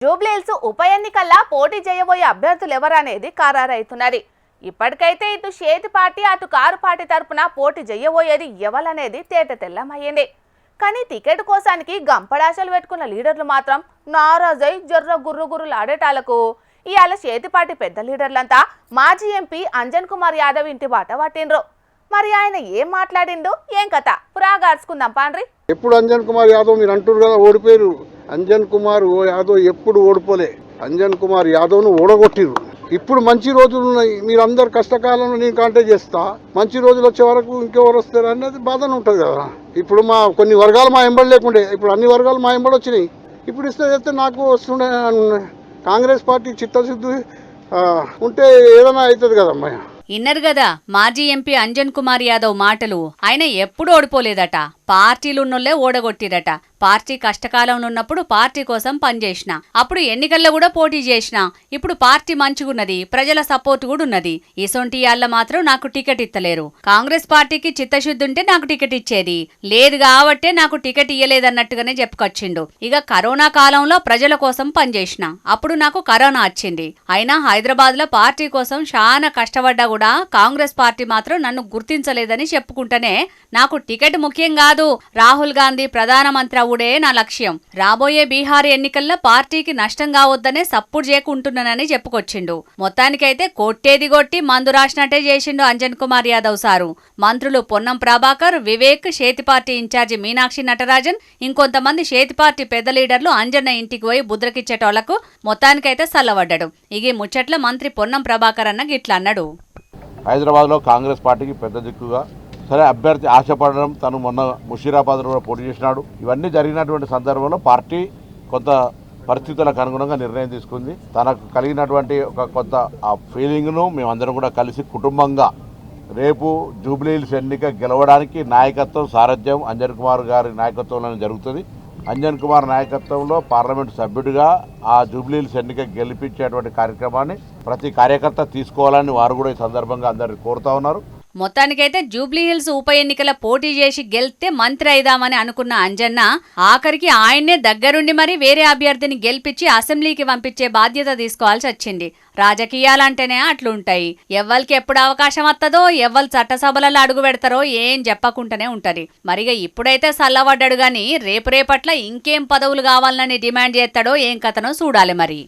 జూబ్లీహిల్స్ ఉప ఎన్నికల్లో పోటీ చేయబోయే అభ్యర్థులు ఎవరనేది ఖరారైతున్నది. ఇప్పటికైతే ఇటు చేతి పార్టీ అటు కారు పార్టీ తరపున పోటీ చేయబోయేది ఎవరనేది తేటతెల్లమయ్యింది. కానీ టికెట్ కోసానికి గంపడాశలు పెట్టుకున్న లీడర్లు మాత్రం నారాజై జర్ర గుర్రులాడేటాలకు ఇవాళ చేతి పార్టీ పెద్ద లీడర్లంతా మాజీ ఎంపీ అంజన్ కుమార్ యాదవ్ ఇంటి బాట పట్టిండ్రు. మరి ఆయన ఏం మాట్లాడిండు, ఏం కథ పురాగాడ్చుకుందాం పాండ్రి. ఎప్పుడు అంజన్ కుమార్ యాదవ్ మీరు అంటారు కదా ఓడిపోయారు. అంజన్ కుమార్ యాదవ్ ఎప్పుడు ఓడిపోలే. అంజన్ కుమార్ యాదవ్ను ఓడగొట్టిరు. ఇప్పుడు మంచి రోజులు ఉన్నాయి, మీరు అందరు కష్టకాలంలో నేను కాంటాక్ట్ చేస్తా, మంచి రోజులు వచ్చే వరకు ఇంకెవరు వస్తారు అనేది బాధనే ఉంటుంది కదా. ఇప్పుడు మా కొన్ని వర్గాలు మా ఎంబడి లేకుండే, ఇప్పుడు అన్ని వర్గాలు మా ఎంబడి వచ్చినాయి. ఇప్పుడు ఇస్తే నాకు వస్తుండే. కాంగ్రెస్ పార్టీ చిత్తశుద్ధి ఉంటే ఏదైనా అవుతుంది కదమ్మా. ఇన్నరు గదా మాజీ ఎంపీ అంజన్ కుమార్ యాదవ్ మాటలు. ఆయన ఎప్పుడు ఓడిపోలేదట, పార్టీలున్నోళ్లే ఓడగొట్టిరట. పార్టీ కష్టకాలంలో ఉన్నప్పుడు పార్టీ కోసం పనిచేసిన, అప్పుడు ఎన్నికల్లో కూడా పోటీ చేసిన. ఇప్పుడు పార్టీ మంచిగున్నది, ప్రజల సపోర్ట్ కూడా ఉన్నది. ఇసొంటి యాళ్ళ మాత్రం నాకు టికెట్ ఇత్తలేరు. కాంగ్రెస్ పార్టీకి చిత్తశుద్ధి ఉంటే నాకు టికెట్ ఇచ్చేది, లేదు కాబట్టే నాకు టికెట్ ఇయ్యలేదన్నట్టుగానే చెప్పుకొచ్చిండు. ఇక కరోనా కాలంలో ప్రజల కోసం పనిచేసిన, అప్పుడు నాకు కరోనా వచ్చింది. అయినా హైదరాబాద్ లో పార్టీ కోసం చాలా కష్టపడ్డా కూడా కాంగ్రెస్ పార్టీ మాత్రం నన్ను గుర్తించలేదని చెప్పుకుంటేనే నాకు టికెట్ ముఖ్యం కాదు, రాహుల్ గాంధీ ప్రధానమంత్రి అవుడే నా లక్ష్యం. రాబోయే బీహార్ ఎన్నికల్లో పార్టీకి నష్టం కావద్దనే సపోర్ట్ చేయకుంటున్నానని చెప్పుకొచ్చిండు. మొత్తానికైతే కొట్టేది కొట్టి మందు రాసినట్టే చేసిండు అంజన్ కుమార్ యాదవ్ సారు. మంత్రులు పొన్నం ప్రభాకర్, వివేక్, చేతి పార్టీ ఇన్ఛార్జి మీనాక్షి నటరాజన్, ఇంకొంతమంది చేతి పార్టీ పెద్ద లీడర్లు అంజన్న ఇంటికి పోయి బుద్రకిచ్చేటోళ్లకు మొత్తానికైతే సల్లబడ్డాడు. ఇగి ముచ్చట్ల మంత్రి పొన్నం ప్రభాకర్ అన్న గిట్లా అన్నాడు. హైదరాబాద్లో కాంగ్రెస్ పార్టీకి పెద్ద దిక్కుగా సరే అభ్యర్థి ఆశపడడం, తను మొన్న ముషీరాబాద్లో కూడా పోటీ చేసినాడు. ఇవన్నీ జరిగినటువంటి సందర్భంలో పార్టీ కొంత పరిస్థితులకు అనుగుణంగా నిర్ణయం తీసుకుంది. తనకు కలిగినటువంటి ఒక కొత్త ఆ ఫీలింగ్ను మేమందరం కూడా కలిసి కుటుంబంగా రేపు జూబ్లీహిల్స్ ఎన్నిక గెలవడానికి నాయకత్వం, సారథ్యం అంజన్ కుమార్ గారి నాయకత్వంలోనే జరుగుతుంది. అంజన్ కుమార్ నాయకత్వంలో పార్లమెంటు సభ్యుడిగా ఆ జూబ్లీహిల్స్ ఎన్నిక గెలిపించేటువంటి కార్యక్రమాన్ని ప్రతి కార్యకర్త తీసుకోవాలని వారు కూడా ఈ సందర్భంగా అందరినీ కోరుతా ఉన్నారు. మొత్తానికైతే జూబ్లీహిల్స్ ఉప ఎన్నికల పోటీ చేసి గెలిస్తే మంత్రి అయిదామని అనుకున్న అంజన్న ఆఖరికి ఆయన్నే దగ్గరుండి మరి వేరే అభ్యర్థిని గెలిపించి అసెంబ్లీకి పంపించే బాధ్యత తీసుకోవాల్సి వచ్చింది. రాజకీయాలంటేనే అట్లుంటాయి. ఎవ్వరికి ఎప్పుడు అవకాశం వస్తుందో, ఎవ్వరు చట్టసభలలో అడుగు పెడతారో ఏం చెప్పకుండానే ఉంటది. మరిగా ఇప్పుడైతే సల్లబడ్డాడు గాని రేపట్ల ఇంకేం పదవులు కావాలని డిమాండ్ చేస్తాడో ఏం కథనో చూడాలి మరి.